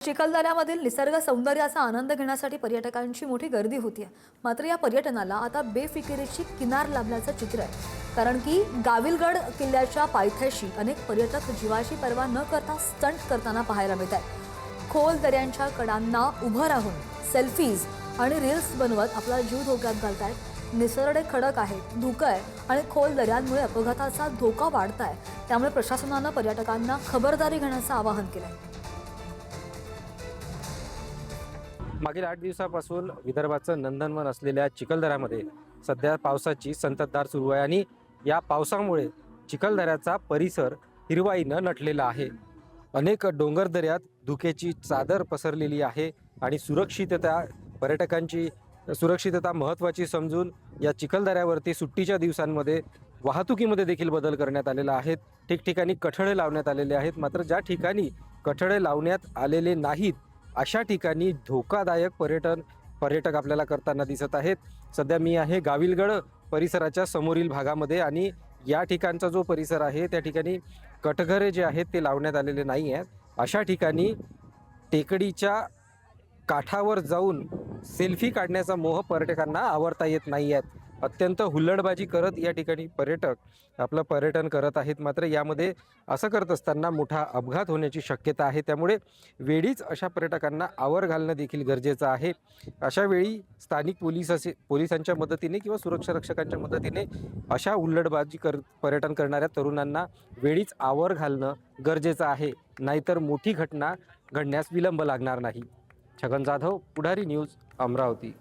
चिखलदऱ्यामधील निसर्ग सौंदर्याचा आनंद घेण्यासाठी पर्यटकांची मोठी गर्दी होती आहे। मात्र या पर्यटनाला आता बेफिकिरीची किनार लाभल्याचं चित्र आहे। कारण की गाविलगड किल्ल्याच्या पायथ्याशी अनेक पर्यटक जीवाची पर्वा न करता स्टंट करताना पाहायला मिळतात। खोल दऱ्यांच्या कडांना उभं राहून सेल्फीज आणि रील्स बनवत आपला जीव धोक्यात घालतायत। निसरडे खडक आहेत, धुकं आहे आणि खोल दऱ्यांमुळे अपघाताचा धोका वाढताय। त्यामुळे प्रशासनानं पर्यटकांना खबरदारी घेण्याचं आवाहन केलंय। मागील 8 दिवसापासून विदर्भाचं नंदनवन असलेल्या चिखलदऱ्यामध्ये सध्या पावसाची संततधार सुरू आहे आणि या पावसामुळे चिखलदऱ्याचा परिसर हिरवाईनं नटलेला आहे। अनेक डोंगरदऱ्यात धुक्याची चादर पसरलेली आहे आणि पर्यटकांची सुरक्षितता महत्त्वाची समजून या चिखलदऱ्यावरती सुट्टीच्या दिवसांमध्ये वाहतुकीमध्ये देखील बदल करण्यात आलेला आहे। ठिकठिकाणी कठडे लावण्यात आलेले आहेत। मात्र ज्या ठिकाणी कठडे लावण्यात आलेले नाहीत अशा ठिकाणी धोकादायक पर्यटक आपल्याला करताना दिसत आहेत। सध्या मी आहे गाविलगड परिसराच्या समोरील भागामध्ये आणि या ठिकाणचा जो परिसर आहे त्या ठिकाणी कटघरे जे आहेत ते लावण्यात आलेले नाही आहेत। अशा ठिकाणी टेकडीच्या काठावर जाऊन सेल्फी काढण्याचा मोह पर्यटकांना आवरता येत नाही आहे। अत्यंत हुल्लडबाजी करत या ठिकाणी पर्यटक आपलं पर्यटन करत आहेत। मात्र यामध्ये असं करत असताना मोठा अपघात होण्याची शक्यता आहे। त्यामुळे वेळीच अशा पर्यटकांना आवर घालणं देखील गरजेचं आहे। अशा वेळी स्थानिक पोलिसांच्या मदतीने किंवा सुरक्षा रक्षकांच्या मदतीने अशा पर्यटन करणाऱ्या तरुणांना वेळीच आवर घालणं गरजेचं आहे। नाहीतर मोठी घटना घडण्यास विलंब लागणार नाही। छगन जाधव, पुढारी न्यूज, अमरावती।